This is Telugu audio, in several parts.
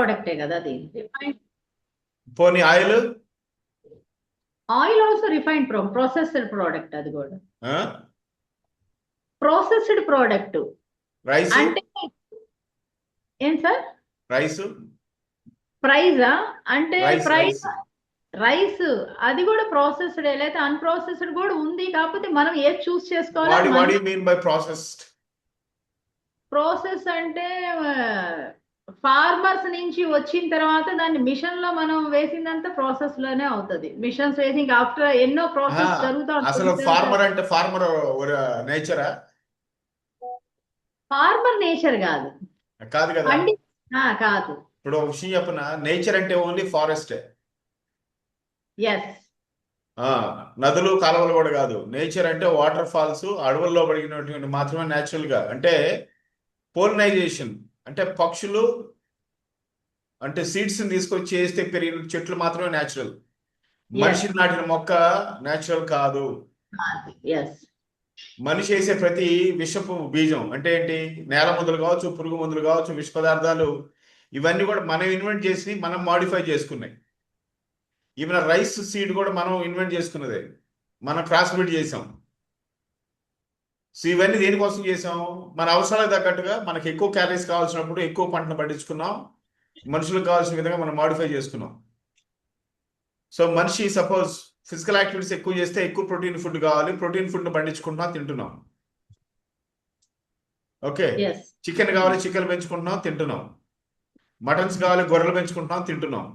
ప్రోడక్టే కదా అది. పోనీ oil oil also refined processed product, అది కూడా ఆ ప్రాసెస్డ్ ప్రోడక్ట్. రైస్ అంటే ఏం సార్? రైస్ ప్రైజా? అంటే రైస్ ప్రైస్ రైస్ రైస్ అది కూడా ప్రాసెస్డ్, లేకపోతే అన్ప్రాసెస్డ్ కూడా ఉంది. కాకపోతే మనం ఏది చూస్ చేసుకోవాలో అది వాట్ మన you mean by processed? Process అంటే ఫార్మర్స్ నుంచి వచ్చిన తర్వాత దాన్ని మిషన్ లో మనం వేసిందంతా ప్రాసెస్ లోనే అవుతుంది. మిషన్స్ వేసి ఇంకా ఆఫ్టర్ ఎన్నో ప్రాసెస్ జరుగుతూ అసలు ఉంటుంది. ఫార్మర్ అంటే ఫార్మర్ నేచరా? ఫార్మర్ నేచర్ కాదు, కాదు కదా. పండి కాదు. ఇప్పుడు ఒక విషయం చెప్పిన, నేచర్ అంటే ఓన్లీ ఫారెస్టే. ఎస్. నదులు కాలువలు కూడా కాదు. నేచర్ అంటే వాటర్ ఫాల్స్, అడవుల్లో పడినటువంటి మాత్రమే న్యాచురల్ గా. అంటే పోలినైజేషన్ అంటే పక్షులు, అంటే సీడ్స్ తీసుకొచ్చి వేస్తే పెరిగిన చెట్లు మాత్రమే న్యాచురల్. ఎస్. మనిషి నాటిన మొక్క న్యాచురల్ కాదు. ఎస్. మనిషి వేసే ప్రతి విషపు బీజం అంటే ఏంటి? నేల మందులు కావచ్చు, పురుగు మందులు కావచ్చు, విష పదార్థాలు, ఇవన్నీ కూడా మనం ఇన్వెంట్ చేసి మనం మాడిఫై చేసుకున్నాయి. ఈవెన్ రైస్ సీడ్ కూడా మనం ఇన్వెంట్ చేసుకున్నదే, మనం క్రాస్ బ్రీడ్ చేసాం. సో ఇవన్నీ దేనికోసం చేసాం? మన అవసరాలకు తగ్గట్టుగా మనకి ఎక్కువ క్యాలరీస్ కావాల్సినప్పుడు ఎక్కువ పంటను పండించుకున్నాం. మనుషులకు కావాల్సిన విధంగా మనం మాడిఫై చేసుకున్నాం. సో మనిషి సపోజ్ ఫిజికల్ యాక్టివిటీస్ ఎక్కువ చేస్తే ఎక్కువ ప్రోటీన్ ఫుడ్ కావాలి, ప్రోటీన్ ఫుడ్ పండించుకుంటున్నాం, తింటున్నాం. ఓకే. ఎస్. చికెన్ కావాలి, చికెన్ పెంచుకుంటున్నాం, తింటున్నాం. మటన్స్ కావాలి, గొర్రెలు పెంచుకుంటున్నాం, తింటున్నాం.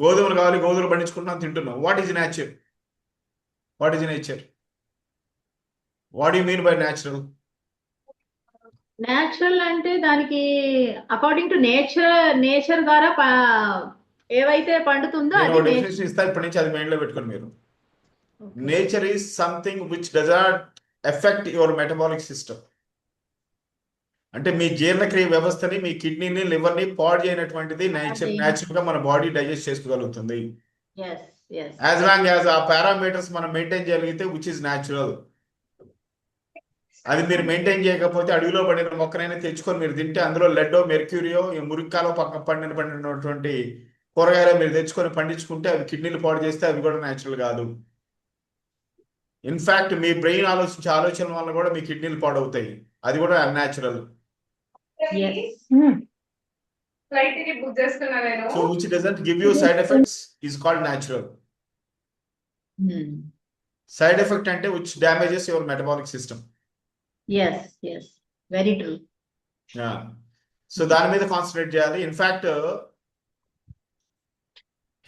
గోధుమలు కావాలి, గోధుమలు పండించుకుంటున్నాం, తింటున్నాం. What is nature? What is nature? What you mean by natural? Natural అంటే దానికి అకార్డింగ్ టు నేచర్ ద్వారా ఏవైతే పండుతుందో నేను అది ఒక నేచర్. డెఫినేషన్ ఇస్తా, ఇప్పటి నుంచి అది మైండ్ లో పెట్టుకోండి మీరు. Nature is something which does not effect your metabolic system. అంటే మీ జీర్ణక్రియ వ్యవస్థని, మీ కిడ్నీని, లివర్ని పాడు చేయనటువంటిది న్యాచురల్ గా మన బాడీ డైజెస్ట్ చేసుకోగలుగుతుంది. Yes. Yes. As long as ఆ పారామీటర్స్ మనం మెయింటైన్ చేయగలిగితే విచ్ ఇస్ న్యాచురల్. అది మీరు మెయింటైన్ చేయకపోతే అడవిలో పడిన మొక్కనైనా తెచ్చుకొని మీరు తింటే అందులో లెడ్డో, మెర్క్యూరియో, మురిక్కాలో పక్క పండినటువంటి కూరగాయలు మీరు తెచ్చుకొని పండించుకుంటే అవి కిడ్నీలు పాడు చేస్తే అవి కూడా న్యాచురల్ కాదు. ఇన్ఫాక్ట్ మీ బ్రెయిన్ ఆలోచించే ఆలోచన వల్ల కూడా మీ కిడ్నీలు పాడవుతాయి, అది కూడా అన్యాచురల్. ఫ్లైట్ టికెట్ బుక్ చేసుకున్నా నేను. So which doesn't give you side effects is called natural. Side effect అంటే which damages your metabolic system. Yes. Yes. Very true. So దాని మీద కాన్సన్ట్రేట్ చేయాలి. ఇన్ఫాక్ట్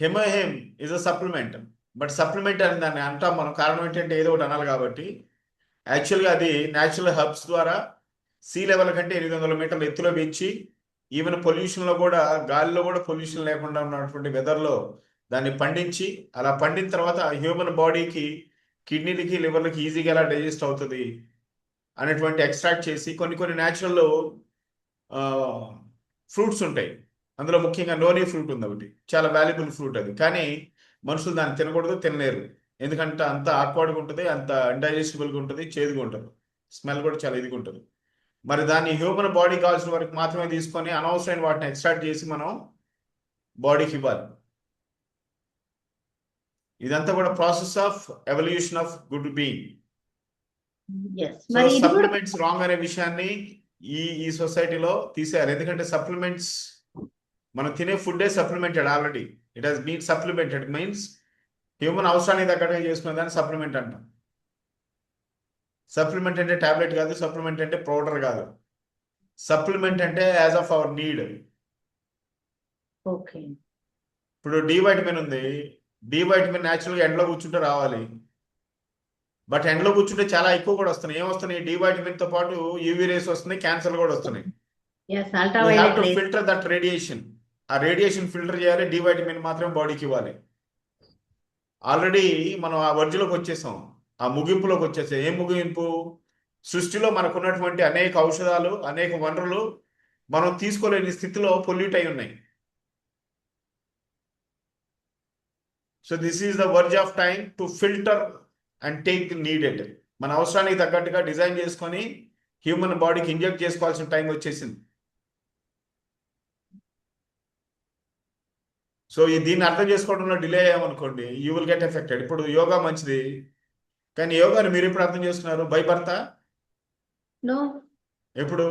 హిమోహిమ్ is a supplement. But supplement అని దాన్ని అంటాం మనం, కారణం ఏంటంటే ఏదో ఒకటి అనాలి కాబట్టి. యాక్చువల్గా అది న్యాచురల్ హర్బ్స్ ద్వారా సీ లెవెల్ కంటే 800 మీటర్ల ఎత్తులో పెంచి, ఈవెన్ పొల్యూషన్లో కూడా, గాలిలో కూడా పొల్యూషన్ లేకుండా ఉన్నటువంటి వెదర్లో దాన్ని పండించి, అలా పండిన తర్వాత హ్యూమన్ బాడీకి, కిడ్నీలకి, లివర్లకి ఈజీగా ఎలా డైజెస్ట్ అవుతుంది అనేటువంటి ఎక్స్ట్రాక్ట్ చేసి కొన్ని న్యాచురల్ ఫ్రూట్స్ ఉంటాయి. అందులో ముఖ్యంగా నోనీ ఫ్రూట్ ఉంది ఒకటి, చాలా వాల్యుబుల్ ఫ్రూట్ అది. కానీ మనుషులు దాన్ని తినకూడదు, తినలేరు. ఎందుకంటే అంత ఆక్వర్డ్గా ఉంటుంది, అంత ఇండైజెస్టిబుల్గా ఉంటుంది, చేదుగా ఉంటుంది, స్మెల్ కూడా చాలా ఇదిగా ఉంటుంది. మరి దాన్ని హ్యూమన్ బాడీ కావాల్సిన వరకు మాత్రమే తీసుకొని అనవసరమైన వాటిని ఎక్స్ట్రాక్ట్ చేసి మనం బాడీకి ఇవ్వాలి. ఇదంతా కూడా process of evolution of good being. So supplements wrong అనే విషయాన్ని ఈ ఈ సొసైటీలో తీసేయాలి. ఎందుకంటే సప్లిమెంట్స్, మనం తినే ఫుడ్డే supplemented already. It has been supplemented means human అవసరానికి తగ్గట్టుగా చేసుకునే దాన్ని సప్లిమెంట్ అంటాం. సప్లిమెంట్ అంటే టాబ్లెట్ కాదు, సప్లిమెంట్ అంటే పౌడర్ కాదు. సప్లిమెంట్ అంటే as of our need. Okay. ఇప్పుడు డి వైటమిన్ ఉంది. డి వైటమిన్ న్యాచురల్గా ఎండలో కూర్చుంటే రావాలి, బట్ ఎండలో కూర్చుంటే చాలా ఎక్కువ కూడా వస్తున్నాయి. ఏమొస్తున్నాయి? డి వైటమిన్ తో పాటు యూవీ రేస్ వస్తున్నాయి, క్యాన్సర్ కూడా వస్తున్నాయి. You have to filter that radiation. ఆ రేడియేషన్ ఫిల్టర్ చేయాలి, డి వైటమిన్ మాత్రం బాడీకి ఇవ్వాలి. ఆల్రెడీ మనం ఆ వర్జులోకి వచ్చేసాం, ఆ ముగింపులోకి వచ్చేసాం. ఏం ముగింపు? సృష్టిలో మనకు ఉన్నటువంటి అనేక ఔషధాలు, అనేక వనరులు మనం తీసుకోలేని స్థితిలో పొల్యూట్ అయి ఉన్నాయి. So this is the verge of time to filter and take needed. మన అవసరానికి తగ్గట్టుగా డిజైన్ చేసుకొని హ్యూమన్ బాడీకి ఇంజెక్ట్ చేసుకోవాల్సిన టైం వచ్చేసింది. సో దీన్ని అర్థం చేసుకోవడంలో డిలే అయ్యామనుకోండి, యూ విల్ గెట్ ఎఫెక్టెడ్. ఇప్పుడు యోగా మంచిది, కానీ యోగాని మీరు ఎప్పుడు అర్థం చేసుకున్నారు? By birth? నో, ఎప్పుడు?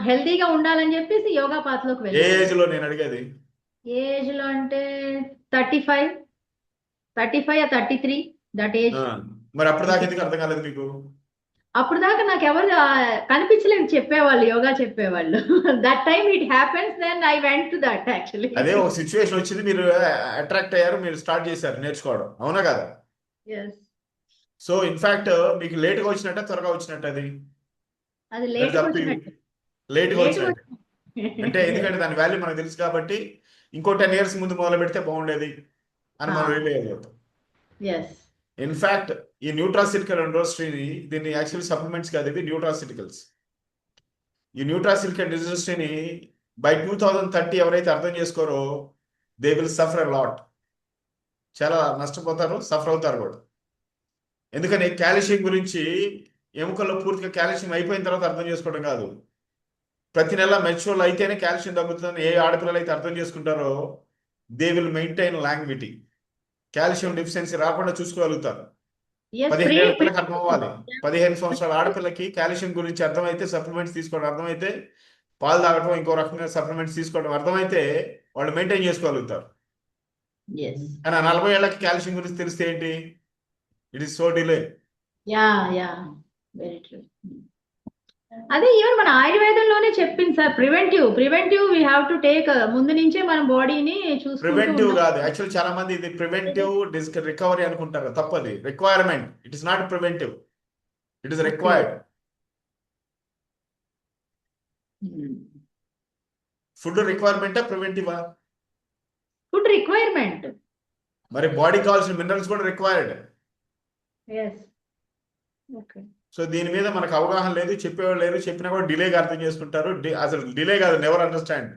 హెల్తీగా ఉండాలని చెప్పేసి యోగా పాత్లోకి ఏ వెళ్ళాను. ఏజ్ లో నేను అడిగేది? ఏ ఏజ్ లో అంటే 35, 33, దట్ ఏజ్. మరి అప్పటిదాకా ఎందుకు అర్థం కాలేదు మీకు? అప్పుడు దాకా నాకు ఎవరు కనిపించలేదు చెప్పేవాళ్ళు, యోగా చెప్పేవాళ్ళు. That time it happens, then I went to that actually. అదే ఒక సిచ్యువేషన్ వచ్చింది, మీరు అట్రాక్ట్ అయ్యారు, మీరు స్టార్ట్ చేశారు నేర్చుకోవడం, అవునా కదా? ఎస్. సో ఇన్ఫాక్ట్ మీకు లేట్గా వచ్చినట్ట త్వరగా వచ్చినట్టు అది? అది That's లేట్గా up to you. వచ్చినట్టు. లేట్గా లేట్గా వచ్చినట్టు అంటే ఎందుకంటే దాని వాల్యూ మనకు తెలుసు కాబట్టి, ఇంకో 10 years ముందు మొదలు పెడితే బాగుండేది అని మనం రియలైజ్ అవుతాం. ఎస్. ఇన్ఫాక్ట్ ఈ న్యూట్రాసిటికల్ ఇండస్ట్రీని, దీన్ని యాక్చువల్లీ సప్లిమెంట్స్ కాదు, ఇది న్యూట్రాసిటికల్స్. ఈ న్యూట్రాసిటికల్ ఇండస్ట్రీని బై 2030 ఎవరైతే అర్థం చేసుకోరో, దే విల్ సఫర్ లాట్. చాలా నష్టపోతారు, సఫర్ అవుతారు కూడా. ఎందుకని కాల్షియం గురించి ఎముకల్లో పూర్తిగా కాల్షియం అయిపోయిన తర్వాత అర్థం చేసుకోవడం కాదు, ప్రతి నెల మెచ్యూర్ అయితేనే కాల్షియం తగ్గుతుందని ఏ ఆడపిల్లలు అయితే అర్థం చేసుకుంటారో, they will maintain longevity. Calcium deficiency రాకుండా చూసుకోగలుగుతారు. 15 ఏళ్ళ పిల్లకి అర్థం అవ్వాలి. 15 సంవత్సరాల ఆడపిల్లకి కాల్షియం గురించి అర్థమైతే, సప్లిమెంట్స్ తీసుకోవడం అర్థమైతే, పాలు తాగటం, ఇంకో రకంగా సప్లిమెంట్స్ తీసుకోవడం అర్థమైతే వాళ్ళు మెయింటైన్ చేసుకోగలుగుతారు. ఎస్. కానీ 40 ఏళ్ళకి కాల్షియం గురించి తెలిస్తే ఏంటి? It is so delay. Yeah, yeah, very true. అదే ఈవెన్ మన ఆయుర్వేదంలోనే చెప్పింది sir, preventive we have to take. ముందు నుంచే మన బాడీని చూసుకుంటూ ప్రివెంటివ్ ఉండాలి. కాదు, యాక్చువల్ చాలా మంది ఇది ప్రివెంటివ్ రికవరీ అనుకుంటారు, తప్పది. Requirement, it is not preventive, it is required. Food రిక్వైర్మెంటా ప్రివెంటివా? Food requirement. మరి బాడీ కావాల్సిన మినరల్స్ కూడా రిక్వైర్డ్. ఎస్. ఓకే. సో దీని మీద మనకు అవగాహన లేదు, చెప్పేవాళ్ళు లేరు, చెప్పినా కూడా డిలేగా అర్థం చేసుకుంటారు. అసలు డిలే కాదు, నెవర్ అండర్స్టాండ్.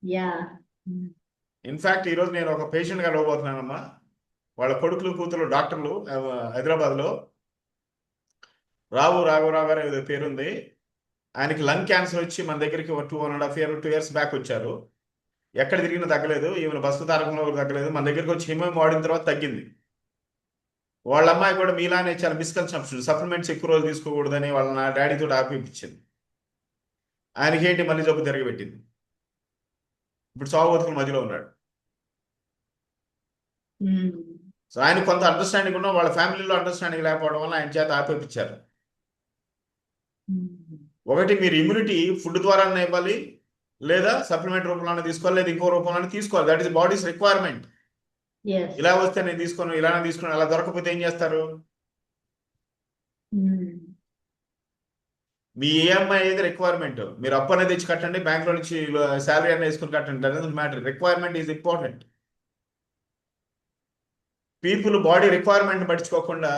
యా. ఇన్ఫాక్ట్ ఈరోజు నేను ఒక పేషెంట్ గా ఇవ్వబోతున్నానమ్మా. వాళ్ళ కొడుకులు కూతురు డాక్టర్లు హైదరాబాద్లో. రాఘవరావు గారు ఏదో పేరుంది. ఆయనకి లంగ్ క్యాన్సర్ వచ్చి మన దగ్గరికి 2.5 years బ్యాక్ వచ్చారు. ఎక్కడ తిరిగినా తగ్గలేదు, ఈవెన్ బస్సు తారకంలో కూడా తగ్గలేదు. మన దగ్గరికి వచ్చి హిమోయం వాడిన తర్వాత తగ్గింది. వాళ్ళ అమ్మాయి కూడా మీలానే చాలా మిస్కన్సెప్షన్, సప్లిమెంట్స్ ఎక్కువ రోజులు తీసుకోకూడదని వాళ్ళ నా డాడీతో ఆపిపించింది. ఆయనకి ఏంటి, మళ్ళీ జబ్బు తిరగబెట్టింది. ఇప్పుడు సాగు బతుకుల మధ్యలో ఉన్నాడు. సో ఆయన కొంత అండర్స్టాండింగ్ ఉన్నా, వాళ్ళ ఫ్యామిలీలో అండర్స్టాండింగ్ లేకపోవడం వల్ల ఆయన చేత ఆపేపించారు. ఒకటి, మీరు ఇమ్యూనిటీ ఫుడ్ ద్వారానే ఇవ్వాలి, లేదా సప్లిమెంట్ రూపంలోనే తీసుకోవాలి, లేదా ఇంకో రూపంలోనే తీసుకోవాలి. That is bodies requirement. ఇలా వస్తే నేను తీసుకోను, ఇలానే తీసుకుని, అలా దొరకపోతే ఏం చేస్తారు? మీ ఈఎంఐ అనేది రిక్వైర్మెంట్. మీరు అప్పు అనేది తెచ్చి కట్టండి, బ్యాంక్లో నుంచి శాలరీ అనేది వేసుకుని కట్టండి, doesn't matter. Requirement is important. People body requirement పట్టించుకోకుండా,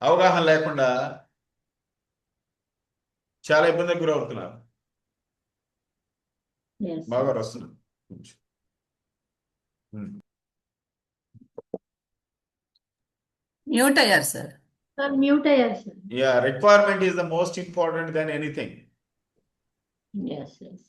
అవగాహన లేకుండా చాలా ఇబ్బందికి గురవుతున్నారు. బాగా వస్తున్నారు. మ్యూట్ అయ్యారు సార్. మ్యూట్ అయ్యారు sir. Yeah, requirement is the most important then anything. Yes, yes.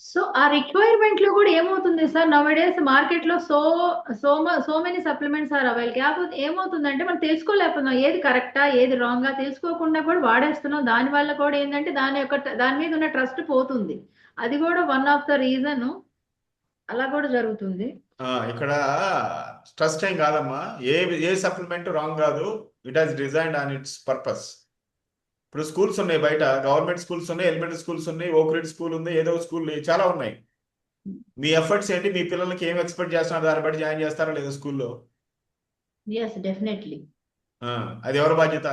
So uh requirement లో కూడా ఏమవుతుంది సార్, నౌడేస్ మార్కెట్ లో so many supplements are avail. కాకపోతే ఏమవుతుందంటే మనం తెలుసుకోలేకపోతున్నాం, ఏది కరెక్టా ఏది రాంగా తెలుసుకోకుండా కూడా వాడేస్తున్నాం. దాని వల్ల కూడా ఏంటంటే దాని మీద ఉన్న ట్రస్ట్ పోతుంది. అది కూడా వన్ ఆఫ్ ద రీజన్. అలా కూడా జరుగుతుంది. ఇక్కడ ట్రస్ట్ ఏం కాదమ్మా, ఏ సప్లిమెంట్ రాంగ్ కాదు. It has designed on it's purpose. ఇప్పుడు స్కూల్స్ ఉన్నాయి, బయట గవర్నమెంట్ స్కూల్స్ ఉన్నాయి, ఎలిమెంటరీ స్కూల్స్ ఉన్నాయి, ఓక్రిడ్ స్కూల్ ఉంది, ఏదో స్కూల్ చాలా ఉన్నాయి. మీ ఎఫర్ట్స్ ఏంటి? మీ పిల్లలకి ఏం ఎక్స్పెక్ట్ చేస్తున్నారు, దాన్ని బట్టి జాయిన్ చేస్తారా లేదా స్కూల్లో? Yes, definitely. అది ఎవరి బాధ్యత?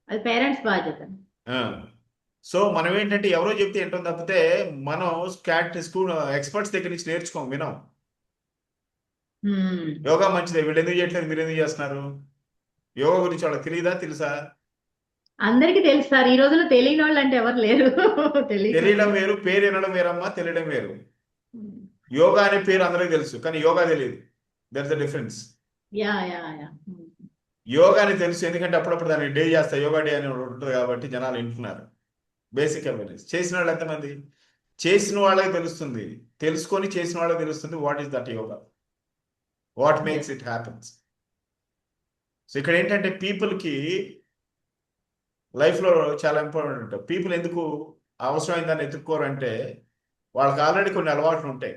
అది పేరెంట్స్ బాధ్యత. సో మనం ఏంటంటే ఎవరో చెప్తే ఏంటో తప్పితే, మనం స్కూల్ ఎక్స్పర్ట్స్ దగ్గర నుంచి నేర్చుకోం, వినం. యోగా మంచిదే, వీళ్ళు ఎందుకు చేయట్లేదు, మీరు ఎందుకు చేస్తున్నారు? యోగా గురించి వాళ్ళకి తెలియదా, తెలుసా? అందరికి తెలుసు సార్, ఈ రోజుల్లో తెలియని వాళ్ళు అంటే ఎవరు లేరు. తెలియడం వేరు, పేరు వినడం వేరమ్మా, తెలియడం వేరు. యోగా అనే పేరు అందరికి తెలుసు, కానీ యోగా తెలియదు. That's the difference. యోగా అని తెలుసు, ఎందుకంటే అప్పుడప్పుడు దాన్ని డే చేస్తా, యోగా డే అని ఉంటుంది కాబట్టి జనాలు వింటున్నారు. బేసిక్ అవేర్నెస్ చేసిన వాళ్ళు ఎంతమంది? చేసిన వాళ్ళకి తెలుస్తుంది, తెలుసుకొని చేసిన వాళ్ళకి తెలుస్తుంది what is that yoga, what makes it happens. So ఇక్కడ ఏంటంటే పీపుల్కి లైఫ్లో చాలా ఇంపార్టెంట్. పీపుల్ ఎందుకు అవసరమైన దాన్ని ఎత్తుక్కోరంటే వాళ్ళకి ఆల్రెడీ కొన్ని అలవాట్లు ఉంటాయి.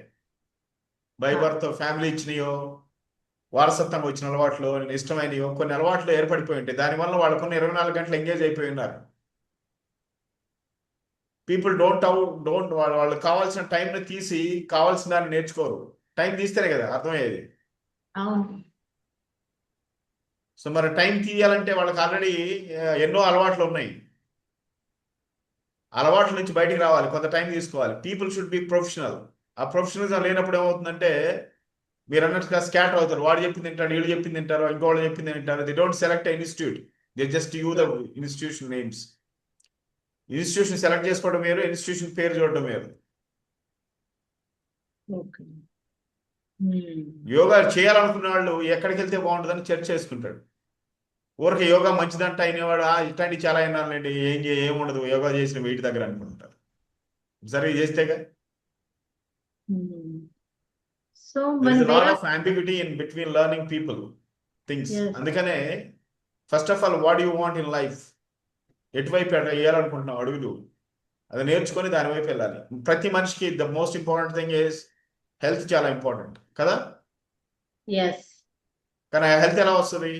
బై బర్త్ ఫ్యామిలీ ఇచ్చినాయో, వారసత్వంగా వచ్చిన అలవాట్లు, ఇష్టమైనయో కొన్ని అలవాట్లు ఏర్పడిపోయి ఉంటాయి. దానివల్ల వాళ్ళకున్న 24 గంటలు ఎంగేజ్ అయిపోయి ఉన్నారు. పీపుల్ డోంట్ వాళ్ళకి కావాల్సిన టైంని తీసి కావాల్సిన దాన్ని నేర్చుకోరు. టైం తీస్తేనే కదా అర్థమయ్యేది. అవును. సో మరి టైం తీయాలంటే వాళ్ళకి ఆల్రెడీ ఎన్నో అలవాట్లు ఉన్నాయి. అలవాట్ల నుంచి బయటికి రావాలి, కొంత టైం తీసుకోవాలి. People should be professional. ఆ ప్రొఫెషనలిజం లేనప్పుడు ఏమవుతుందంటే మీరు అన్నట్టుగా స్కాటర్ అవుతారు. వాడు చెప్పింది తింటారు, వీళ్ళు చెప్పింది తింటారు, ఇంకోళ్ళు చెప్పింది తింటారు. They don't select institute, they just you the institution names. Institution select చేసుకోవడం వేరు, ఇన్స్టిట్యూషన్ పేరు చూడడం వేరు. ఓకే. యోగా చేయాలనుకున్న వాళ్ళు ఎక్కడికి వెళ్తే బాగుంటుందని చర్చ చేసుకుంటాడు. ఊరికి యోగా మంచిదంట అయినవాడు ఇట్లాంటివి చాలా అయినాలండి, ఏముండదు యోగా చేసిన వీటి దగ్గర అనుకుంటారు. సరే చేస్తేగా. సో There is మన a lot of ambiguity in between learning people things. Yes. అందుకనే first of all what you want in life, ఎటువైపు వేయాలనుకుంటున్నావు అడుగులు, అది నేర్చుకొని దాని వైపు వెళ్ళాలి. ప్రతి మనిషికి the most important thing is health, చాలా ఇంపార్టెంట్ కదా. ఎస్. కానీ ఆ హెల్త్ ఎలా వస్తుంది?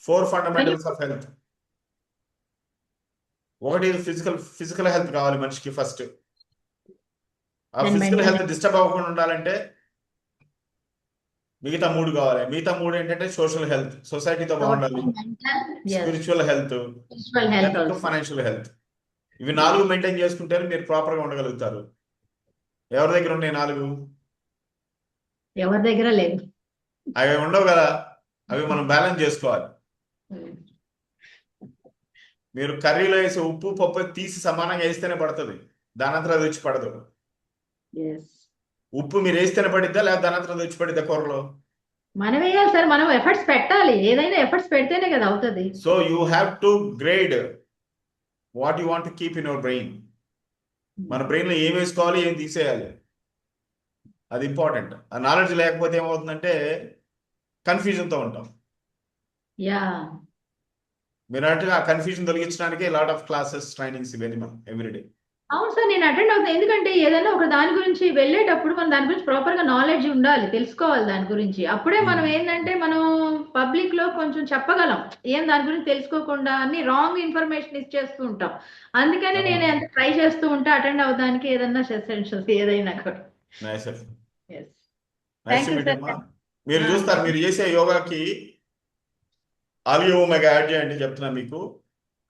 4 ఫండమెంటల్స్ ఆఫ్ హెల్త్. ఒకటి ఫిజికల్ హెల్త్ కావాలి మనిషికి ఫస్ట్. ఆ ఫిజికల్ హెల్త్ డిస్టర్బ్ అవ్వకుండా ఉండాలంటే మిగతా 3 కావాలి. మిగతా 3 ఏంటంటే సోషల్ హెల్త్, సొసైటీతో బాగుండాలి, స్పిరిచువల్ హెల్త్, ఫైనాన్షియల్ హెల్త్. ఇవి 4 మెయింటైన్ చేసుకుంటే మీరు ప్రాపర్ గా ఉండగలుగుతారు. ఎవరి దగ్గర ఉన్నాయి 4? ఎవరి దగ్గర లేదు. అవి ఉండవు కదా, అవి మనం బ్యాలెన్స్ చేసుకోవాలి. మీరు కర్రీలో వేసే ఉప్పు పప్పు తీసి సమానంగా వేస్తేనే పడుతుంది, దానంతరం అది వచ్చి పడదు. ఉప్పు మీరు వేస్తేనే పడిద్దా, లేదా దానంతరం అది వచ్చి పడిద్దా కూరలో? మనం వేయాలి సార్, మనం ఎఫర్ట్స్ పెట్టాలి, ఏదైనా ఎఫర్ట్స్ పెడితేనే కదా అవుతుంది. So you have to grade what you want to keep in your brain. మన బ్రెయిన్ లో ఏం వేసుకోవాలి, ఏం తీసేయాలి, అది ఇంపార్టెంట్. ఆ నాలెడ్జ్ లేకపోతే ఏమవుతుందంటే కన్ఫ్యూజన్తో ఉంటాం. యా, మీరు అన్నట్టుగా ఆ కన్ఫ్యూజన్ తొలగించడానికి లాట్ ఆఫ్ క్లాసెస్, ట్రైనింగ్స్ ఇవన్నీ మనం ఎవ్రీడే. అవును సార్, నేను అటెండ్ అవుతాను. ఎందుకంటే ఏదైనా ఒక దాని గురించి వెళ్ళేటప్పుడు మనం దాని గురించి ప్రాపర్ గా నాలెడ్జ్ ఉండాలి, తెలుసుకోవాలి దాని గురించి. అప్పుడే మనం ఏంటంటే మనం పబ్లిక్ లో కొంచెం చెప్పగలం. ఏం దాని గురించి తెలుసుకోకుండా అన్ని రాంగ్ ఇన్ఫర్మేషన్ ఇచ్చేస్తూ ఉంటాం. అందుకని నేను ఎంత ట్రై చేస్తూ ఉంటా అటెండ్ అవడానికి ఏదైనా సెషన్స్ ఏదైనా కూడా. Nice Yes. Nice Thank you, sir. మీరు చూస్తారు, మీరు చేసే యోగాకి ఆలివ్ ఒమేగా యాడ్ చేయండి చెప్తున్నా మీకు.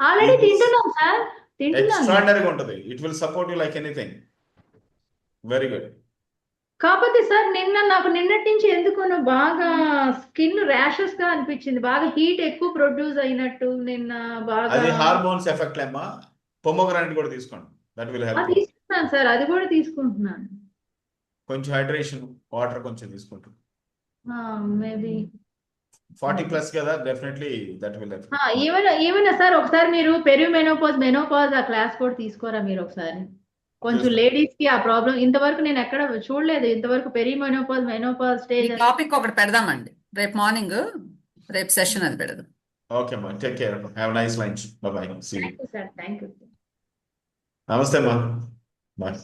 ఆల్రెడీ తింటున్నాం సార్, తింటున్నాను. ఎక్స్ట్రాడినరీగా ఉంటుంది. It will support you like anything. Very good. కాకపోతే సార్ నాకు నిన్నటి నుంచి ఎందుకో బాగా స్కిన్ ర్యాషెస్ గా అనిపించింది. బాగా హీట్ ఎక్కువ ప్రొడ్యూస్ అయినట్టు నిన్న బాగా. అది హార్మోన్స్ ఎఫెక్ట్ లేమ్మా. పొమోగ్రానైట్ కూడా తీసుకోండి, దట్ విల్ హెల్ప్. తీసుకుంటున్నాను సార్, అది కూడా తీసుకుంటున్నాను. కొంచెం హైడ్రేషన్, వాటర్ కొంచెం తీసుకుంటాం. మేబీ 40+ కదా, డెఫినెట్లీ దట్ విల్ హెల్ప్. ఏమైనా సార్ ఒకసారి మీరు మెనోపాజ్ ఆ క్లాస్ కూడా తీసుకోరా మీరు ఒకసారి. కొంచెం లేడీస్ కి ఆ ప్రాబ్లం ఇంతవరకు నేను ఎక్కడ చూడలేదు. ఇంతవరకు మెనోపాజ్ స్టేజ్ టాపిక్ ఒకటి పెడదామండి రేపు మార్నింగ్, రేపు సెషన్ అది పెడదాం. ఓకే అమ్మా, take care, have nice lunch, bye bye, see you. Sir. Thank you. నమస్తే అమ్మా, బాయ్.